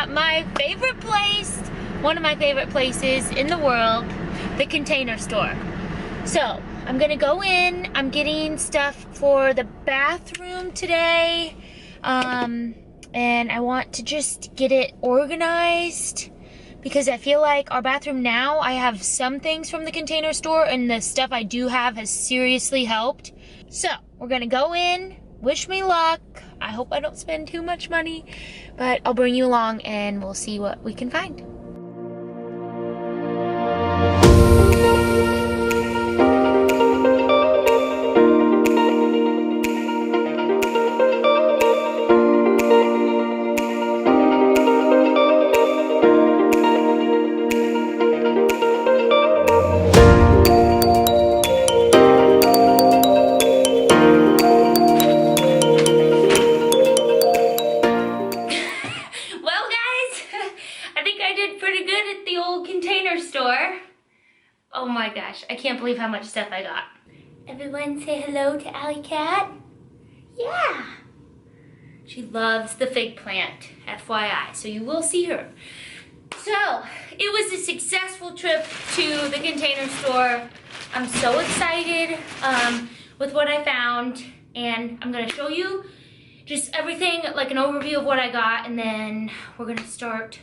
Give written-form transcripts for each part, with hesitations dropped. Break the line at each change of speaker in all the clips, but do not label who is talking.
at my favorite place, one of my favorite places in the world, the Container Store. So, I'm gonna go in, I'm getting stuff for the bathroom today, and I want to just get it organized because I feel like our bathroom now, I have some things from the Container Store and the stuff I do have has seriously helped. So, we're gonna go in, wish me luck. I hope I don't spend too much money, but I'll bring you along and we'll see what we can find. Oh my gosh, I can't believe how much stuff I got. Everyone say hello to Alley Cat. Yeah. She loves the fig plant, FYI, so you will see her. So, it was a successful trip to the Container Store. I'm so excited with what I found, and I'm gonna show you just everything, like an overview of what I got, and then we're gonna start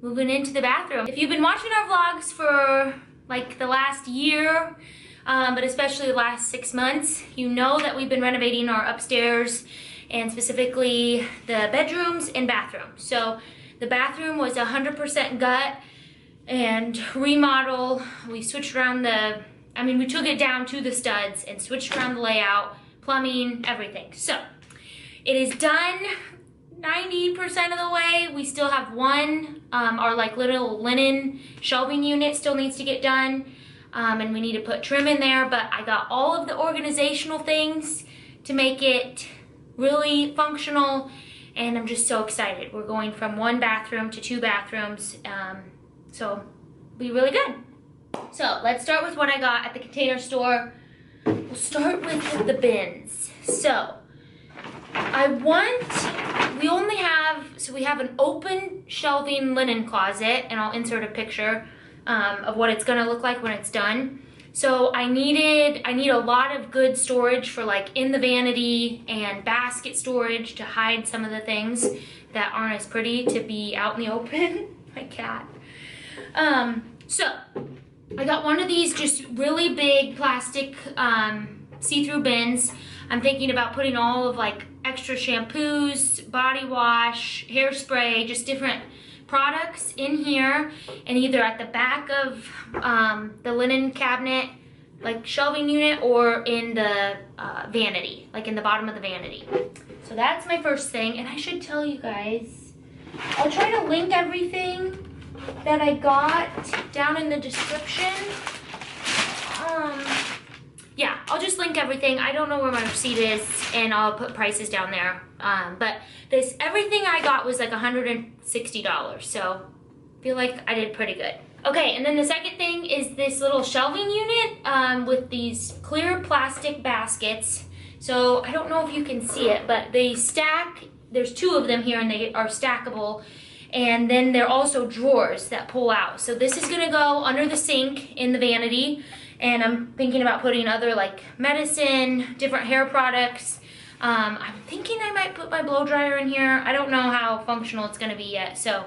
moving into the bathroom. If you've been watching our vlogs for like the last year, but especially the last 6 months, you know that we've been renovating our upstairs and specifically the bedrooms and bathroom. So the bathroom was 100% gut and remodel. We switched around we took it down to the studs and switched around the layout, plumbing, everything. So it is done 90% of the way. We still have one, our like little linen shelving unit still needs to get done, and we need to put trim in there, but I got all of the organizational things to make it really functional, and I'm just so excited. We're going from 1 bathroom to 2 bathrooms, so it'll be really good. So let's start with what I got at the Container Store. We'll start with the bins. So we have an open shelving linen closet, and I'll insert a picture of what it's gonna look like when it's done. So I need a lot of good storage for like in the vanity and basket storage to hide some of the things that aren't as pretty to be out in the open. My cat. So I got one of these just really big plastic see-through bins. I'm thinking about putting all of like extra shampoos, body wash, hairspray, just different products in here, and either at the back of the linen cabinet, like shelving unit, or in the vanity, like in the bottom of the vanity. So that's my first thing, and I should tell you guys, I'll try to link everything that I got down in the description. Yeah, I'll just link everything. I don't know where my receipt is, and I'll put prices down there. But everything I got was like $160, so I feel like I did pretty good. Okay, and then the second thing is this little shelving unit with these clear plastic baskets. So I don't know if you can see it, but they stack. There's 2 of them here, and they are stackable. And then they're also drawers that pull out. So this is gonna go under the sink in the vanity. And I'm thinking about putting other like medicine, different hair products. I'm thinking I might put my blow dryer in here. I don't know how functional it's gonna be yet. So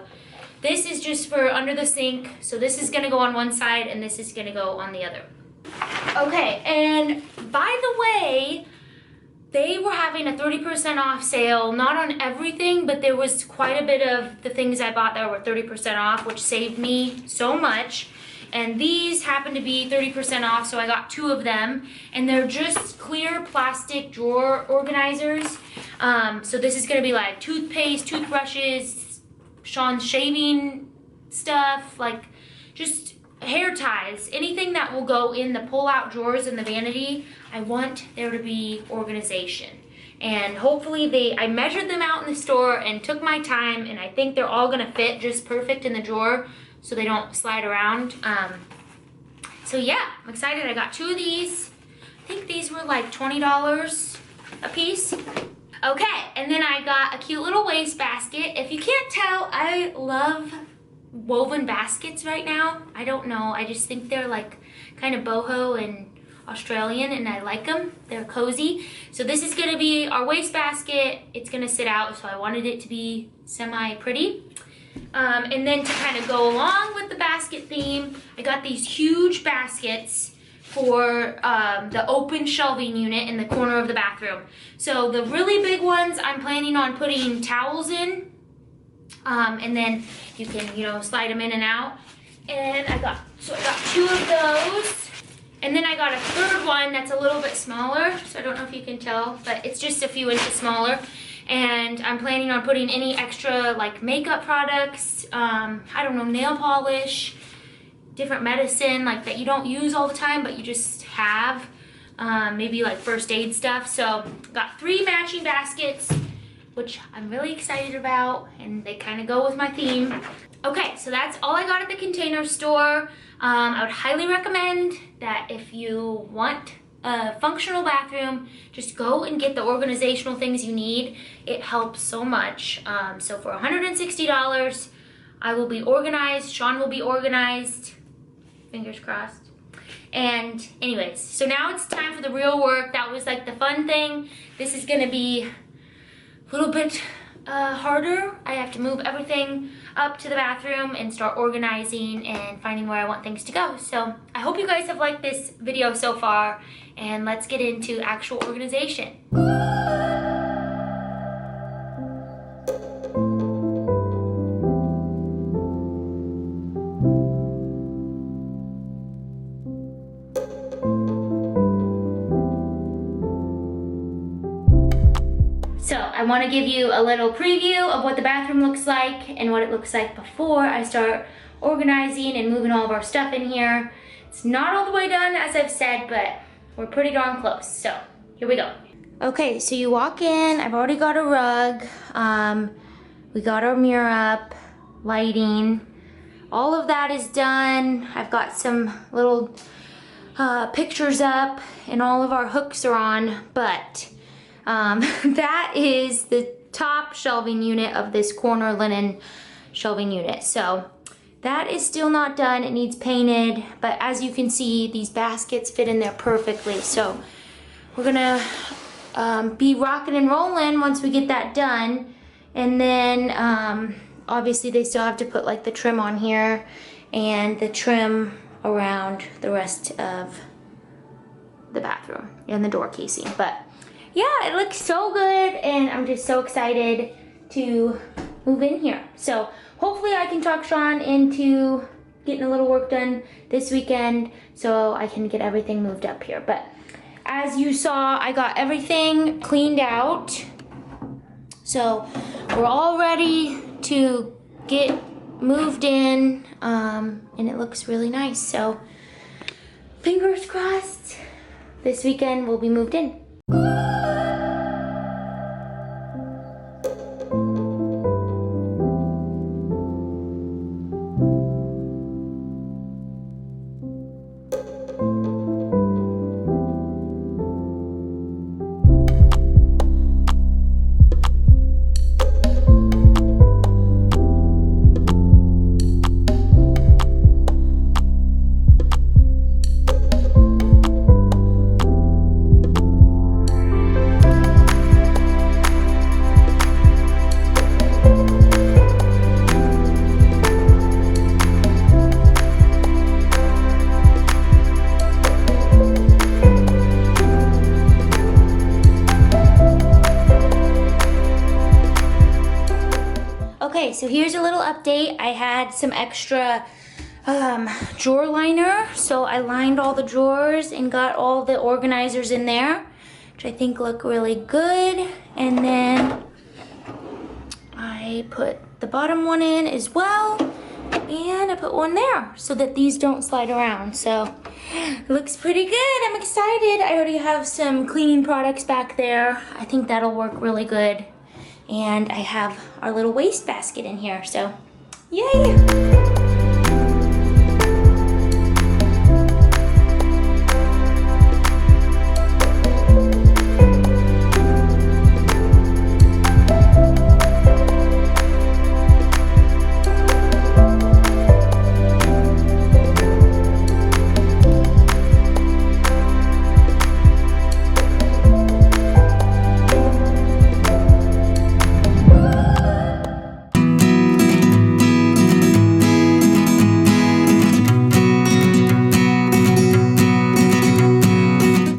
this is just for under the sink. So this is gonna go on one side and this is gonna go on the other. Okay, and by the way, they were having a 30% off sale, not on everything, but there was quite a bit of the things I bought that were 30% off, which saved me so much. And these happen to be 30% off, so I got 2 of them. And they're just clear plastic drawer organizers. So this is gonna be like toothpaste, toothbrushes, Sean's shaving stuff, like just hair ties, anything that will go in the pull-out drawers in the vanity. I want there to be organization. And hopefully I measured them out in the store and took my time, and I think they're all gonna fit just perfect in the drawer, so they don't slide around. So yeah, I'm excited. I got 2 of these. I think these were like $20 a piece. Okay, and then I got a cute little waste basket. If you can't tell, I love woven baskets right now. I don't know, I just think they're like kind of boho and Australian, and I like them. They're cozy. So this is gonna be our waste basket. It's gonna sit out, so I wanted it to be semi-pretty. And then to kind of go along with the basket theme, I got these huge baskets for the open shelving unit in the corner of the bathroom. So the really big ones, I'm planning on putting towels in, and then you can, you know, slide them in and out. And I got 2 of those. And then I got a third one that's a little bit smaller, so I don't know if you can tell, but it's just a few inches smaller. And I'm planning on putting any extra like makeup products, I don't know, nail polish, different medicine like that you don't use all the time but you just have, maybe like first aid stuff. So got 3 matching baskets, which I'm really excited about, and they kind of go with my theme. Okay, so that's all I got at the Container Store. I would highly recommend that if you want a functional bathroom, just go and get the organizational things you need. It helps so much. So for $160, I will be organized, Sean will be organized, fingers crossed. And anyways, so now it's time for the real work. That was like the fun thing. This is gonna be a little bit harder. I have to move everything up to the bathroom and start organizing and finding where I want things to go. So I hope you guys have liked this video so far, and let's get into actual organization. So I want to give you a little preview of what the bathroom looks like and what it looks like before I start organizing and moving all of our stuff in here. It's not all the way done, as I've said, but we're pretty darn close. So here we go. Okay, so you walk in. I've already got a rug. We got our mirror up, lighting. All of that is done. I've got some little pictures up, and all of our hooks are on, but that is the top shelving unit of this corner linen shelving unit. So that is still not done. It needs painted, but as you can see, these baskets fit in there perfectly. So we're gonna be rocking and rolling once we get that done. And then obviously they still have to put like the trim on here and the trim around the rest of the bathroom and the door casing. But yeah, it looks so good, and I'm just so excited to move in here. So hopefully I can talk Sean into getting a little work done this weekend so I can get everything moved up here. But as you saw, I got everything cleaned out. So we're all ready to get moved in, and it looks really nice. So fingers crossed, this weekend we'll be moved in. Okay, so here's a little update. I had some extra drawer liner, so I lined all the drawers and got all the organizers in there, which I think look really good. And then I put the bottom one in as well, and I put one there so that these don't slide around. So it looks pretty good. I'm excited. I already have some cleaning products back there. I think that'll work really good. And I have our little waste basket in here, so yay!